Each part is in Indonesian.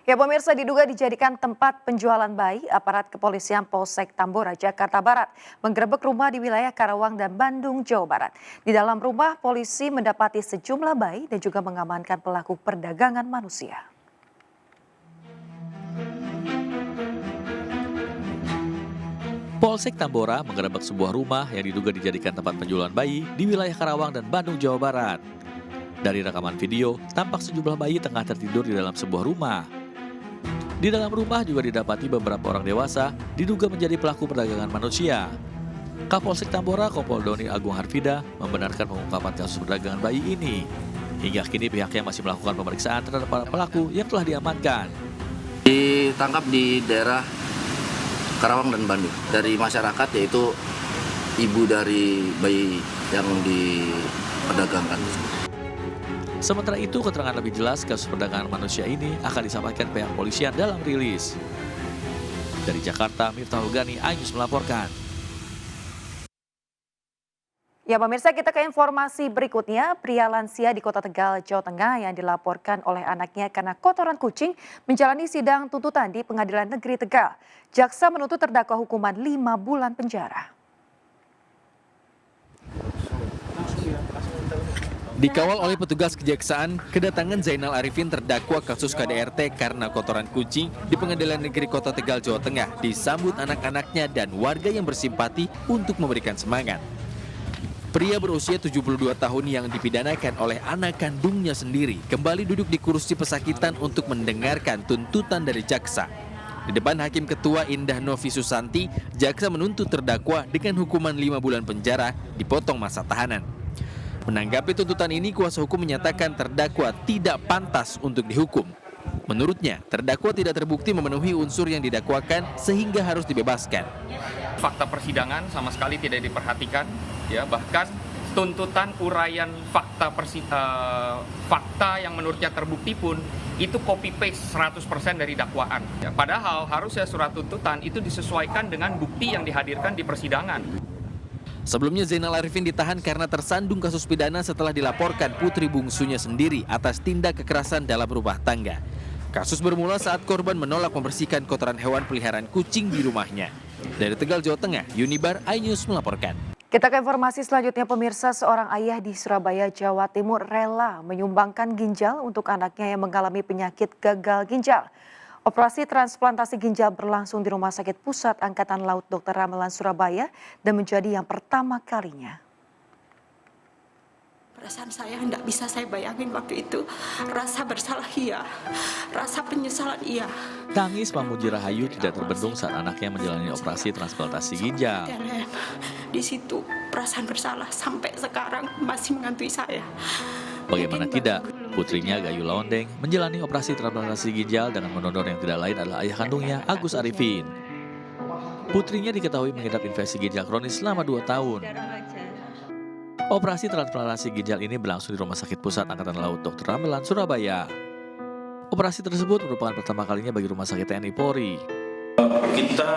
Ya pemirsa, diduga dijadikan tempat penjualan bayi, aparat kepolisian Polsek Tambora, Jakarta Barat menggerebek rumah di wilayah Karawang dan Bandung, Jawa Barat. Di dalam rumah, polisi mendapati sejumlah bayi dan juga mengamankan pelaku perdagangan manusia. Polsek Tambora menggerebek sebuah rumah yang diduga dijadikan tempat penjualan bayi di wilayah Karawang dan Bandung, Jawa Barat. Dari rekaman video, tampak sejumlah bayi tengah tertidur di dalam sebuah rumah. Di dalam rumah juga didapati beberapa orang dewasa diduga menjadi pelaku perdagangan manusia. Kapolsek Tambora, Kompol Doni Agung Harfida, membenarkan pengungkapan kasus perdagangan bayi ini. Hingga kini pihaknya masih melakukan pemeriksaan terhadap para pelaku yang telah diamankan. Ditangkap di daerah Karawang dan Bandung dari masyarakat, yaitu ibu dari bayi yang diperdagangkan. Sementara itu, keterangan lebih jelas kasus perdagangan manusia ini akan disampaikan pihak polisian dalam rilis. Dari Jakarta, Miftahul Gani, iNews melaporkan. Ya pemirsa, kita ke informasi berikutnya. Pria lansia di Kota Tegal, Jawa Tengah yang dilaporkan oleh anaknya karena kotoran kucing menjalani sidang tuntutan di Pengadilan Negeri Tegal. Jaksa menuntut terdakwa hukuman 5 bulan penjara. Dikawal oleh petugas kejaksaan, kedatangan Zainal Arifin terdakwa kasus KDRT karena kotoran kucing di Pengadilan Negeri Kota Tegal, Jawa Tengah disambut anak-anaknya dan warga yang bersimpati untuk memberikan semangat. Pria berusia 72 tahun yang dipidanakan oleh anak kandungnya sendiri kembali duduk di kursi pesakitan untuk mendengarkan tuntutan dari jaksa. Di depan Hakim Ketua Indah Novi Susanti, jaksa menuntut terdakwa dengan hukuman 5 bulan penjara dipotong masa tahanan. Menanggapi tuntutan ini, kuasa hukum menyatakan terdakwa tidak pantas untuk dihukum. Menurutnya, terdakwa tidak terbukti memenuhi unsur yang didakwakan sehingga harus dibebaskan. Fakta persidangan sama sekali tidak diperhatikan, ya, bahkan tuntutan uraian fakta yang menurutnya terbukti pun itu copy paste 100% dari dakwaan. Ya, padahal harusnya surat tuntutan itu disesuaikan dengan bukti yang dihadirkan di persidangan. Sebelumnya Zainal Arifin ditahan karena tersandung kasus pidana setelah dilaporkan putri bungsunya sendiri atas tindak kekerasan dalam rumah tangga. Kasus bermula saat korban menolak membersihkan kotoran hewan peliharaan kucing di rumahnya. Dari Tegal, Jawa Tengah, Yunibar, iNews melaporkan. Kita ke informasi selanjutnya pemirsa, seorang ayah di Surabaya, Jawa Timur rela menyumbangkan ginjal untuk anaknya yang mengalami penyakit gagal ginjal. Operasi transplantasi ginjal berlangsung di Rumah Sakit Pusat Angkatan Laut Dr. Ramelan Surabaya dan menjadi yang pertama kalinya. Perasaan saya tidak bisa saya bayangin waktu itu. Rasa bersalah iya, rasa penyesalan iya. Tangis Pamuji Rahayu tidak terbendung saat anaknya menjalani operasi transplantasi ginjal. Di situ perasaan bersalah sampai sekarang masih menghantui saya. Bagaimana tidak, putrinya Gayu Lawandeng menjalani operasi transplantasi ginjal dengan mendonor yang tidak lain adalah ayah kandungnya, Agus Arifin. Putrinya diketahui mengidap infeksi ginjal kronis selama 2 tahun. Operasi transplantasi ginjal ini berlangsung di Rumah Sakit Pusat Angkatan Laut Dr. Ramelan, Surabaya. Operasi tersebut merupakan pertama kalinya bagi Rumah Sakit TNI Polri. Kita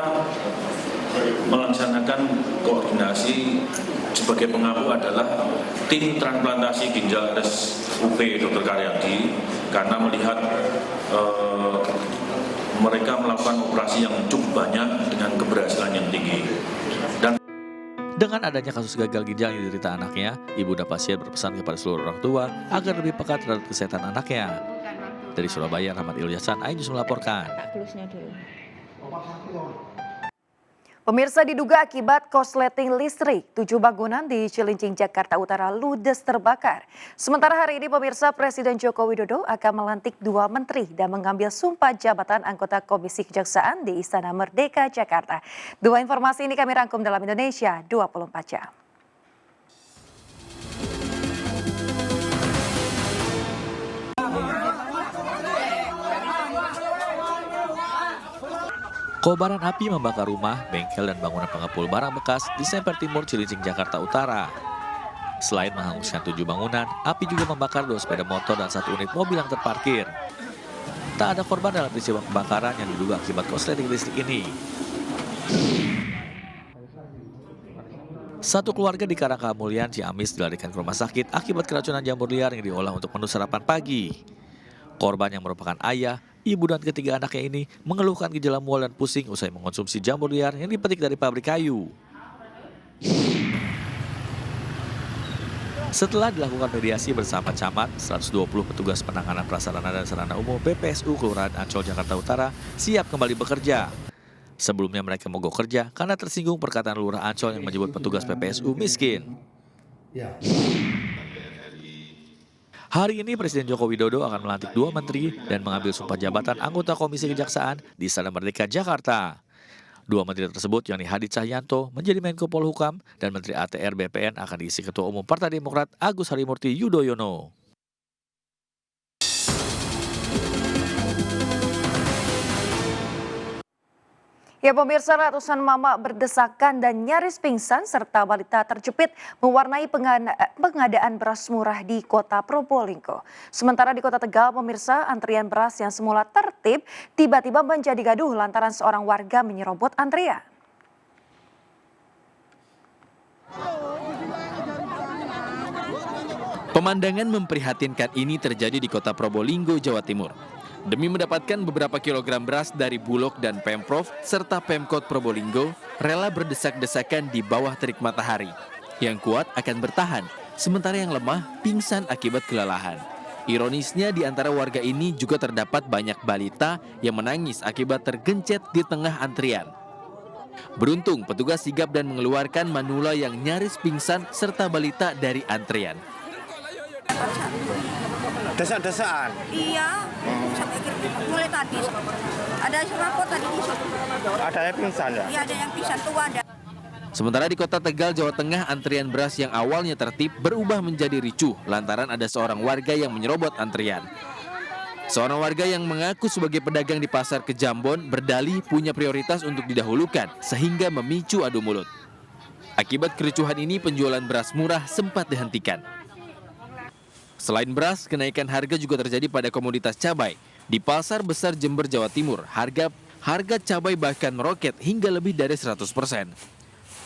melaksanakan koordinasi sebagai pengaku adalah tim transplantasi ginjal RSUP Dr. Karyadi karena melihat mereka melakukan operasi yang cukup banyak dengan keberhasilan yang tinggi. Dengan adanya kasus gagal ginjal yang diderita anaknya, ibu dan pasien berpesan kepada seluruh orang tua agar lebih peka terhadap kesehatan anaknya. Dari Surabaya, Rahmat Ilyasan, iNews melaporkan. Pemirsa, diduga akibat korsleting listrik, 7 bangunan di Cilincing, Jakarta Utara ludes terbakar. Sementara hari ini pemirsa, Presiden Joko Widodo akan melantik 2 menteri dan mengambil sumpah jabatan anggota Komisi Kejaksaan di Istana Merdeka, Jakarta. 2 informasi ini kami rangkum dalam Indonesia 24 jam. Kobaran api membakar rumah, bengkel, dan bangunan pengepul barang bekas di Semper Timur, Cilincing, Jakarta Utara. Selain menghanguskan 7 bangunan, api juga membakar 2 sepeda motor dan 1 unit mobil yang terparkir. Tak ada korban dalam peristiwa kebakaran yang diduga akibat korsleting listrik ini. Satu keluarga di Karangkamulyan, Ciamis dilarikan ke rumah sakit akibat keracunan jamur liar yang diolah untuk menu sarapan pagi. Korban yang merupakan ayah Ibu dan ketiga anaknya ini mengeluhkan gejala mual dan pusing usai mengonsumsi jamur liar yang dipetik dari pabrik kayu. Setelah dilakukan mediasi bersama camat, 120 petugas penanganan prasarana dan sarana umum PPSU Kelurahan Ancol, Jakarta Utara siap kembali bekerja. Sebelumnya mereka mogok kerja karena tersinggung perkataan Lurah Ancol yang menyebut petugas PPSU miskin. Hari ini Presiden Joko Widodo akan melantik 2 menteri dan mengambil sumpah jabatan anggota Komisi Kejaksaan di Istana Merdeka, Jakarta. 2 menteri tersebut yakni Hadi Cahyanto menjadi Menko Polhukam dan Menteri ATR BPN akan diisi Ketua Umum Partai Demokrat Agus Harimurti Yudhoyono. Ya pemirsa, ratusan mama berdesakan dan nyaris pingsan serta balita terjepit mewarnai pengadaan beras murah di kota Probolinggo. Sementara di kota Tegal, pemirsa, antrian beras yang semula tertib tiba-tiba menjadi gaduh lantaran seorang warga menyerobot antrian. Pemandangan memprihatinkan ini terjadi di kota Probolinggo, Jawa Timur. Demi mendapatkan beberapa kilogram beras dari Bulog dan Pemprov serta Pemkot Probolinggo, rela berdesak-desakan di bawah terik matahari. Yang kuat akan bertahan, sementara yang lemah pingsan akibat kelelahan. Ironisnya di antara warga ini juga terdapat banyak balita yang menangis akibat tergencet di tengah antrian. Beruntung petugas sigap dan mengeluarkan manula yang nyaris pingsan serta balita dari antrian. Desak-desaan? Iya, sampai mulai tadi. Ada serapot tadi di situ. Ada yang pingsan ya? Iya, ada yang pingsan tuh ada. Sementara di kota Tegal, Jawa Tengah, antrian beras yang awalnya tertib berubah menjadi ricuh lantaran ada seorang warga yang menyerobot antrian. Seorang warga yang mengaku sebagai pedagang di pasar Kejambon berdalih punya prioritas untuk didahulukan sehingga memicu adu mulut. Akibat kericuhan ini penjualan beras murah sempat dihentikan. Selain beras, kenaikan harga juga terjadi pada komoditas cabai. Di Pasar Besar Jember, Jawa Timur, harga cabai bahkan meroket hingga lebih dari 100%.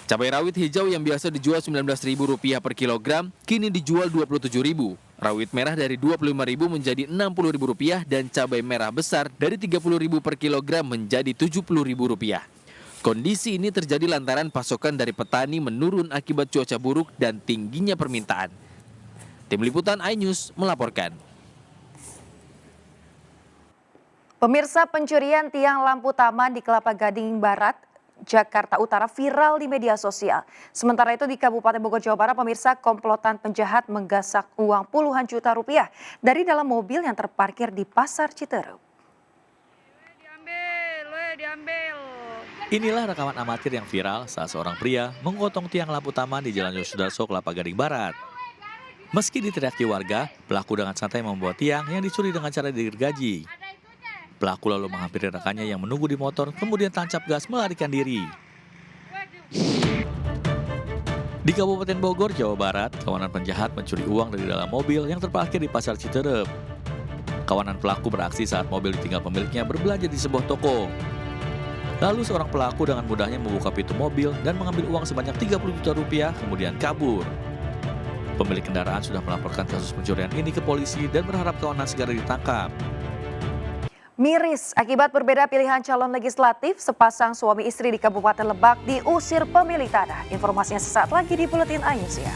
Cabai rawit hijau yang biasa dijual Rp19.000 per kilogram, kini dijual Rp27.000. Rawit merah dari Rp25.000 menjadi Rp60.000 dan cabai merah besar dari Rp30.000 per kilogram menjadi Rp70.000. Kondisi ini terjadi lantaran pasokan dari petani menurun akibat cuaca buruk dan tingginya permintaan. Tim Liputan iNews melaporkan. Pemirsa, pencurian tiang lampu taman di Kelapa Gading Barat, Jakarta Utara viral di media sosial. Sementara itu di Kabupaten Bogor, Jawa Barat, pemirsa, komplotan penjahat menggasak uang puluhan juta rupiah dari dalam mobil yang terparkir di Pasar Citerup. Diambil. Inilah rekaman amatir yang viral saat seorang pria menggotong tiang lampu taman di Jalan Yosudarso, Kelapa Gading Barat. Meski diteriaki warga, pelaku dengan santai membawa tiang yang dicuri dengan cara digergaji. Pelaku lalu menghampiri rekannya yang menunggu di motor, kemudian tancap gas melarikan diri. Di Kabupaten Bogor, Jawa Barat, kawanan penjahat mencuri uang dari dalam mobil yang terparkir di Pasar Citerup. Kawanan pelaku beraksi saat mobil ditinggal pemiliknya berbelanja di sebuah toko. Lalu seorang pelaku dengan mudahnya membuka pintu mobil dan mengambil uang sebanyak 30 juta rupiah, kemudian kabur. Pemilik kendaraan sudah melaporkan kasus pencurian ini ke polisi dan berharap kawanan segera ditangkap. Miris akibat berbeda pilihan calon legislatif, sepasang suami istri di Kabupaten Lebak diusir pemilik tanah. Informasinya sesaat lagi di Buletin iNews ya.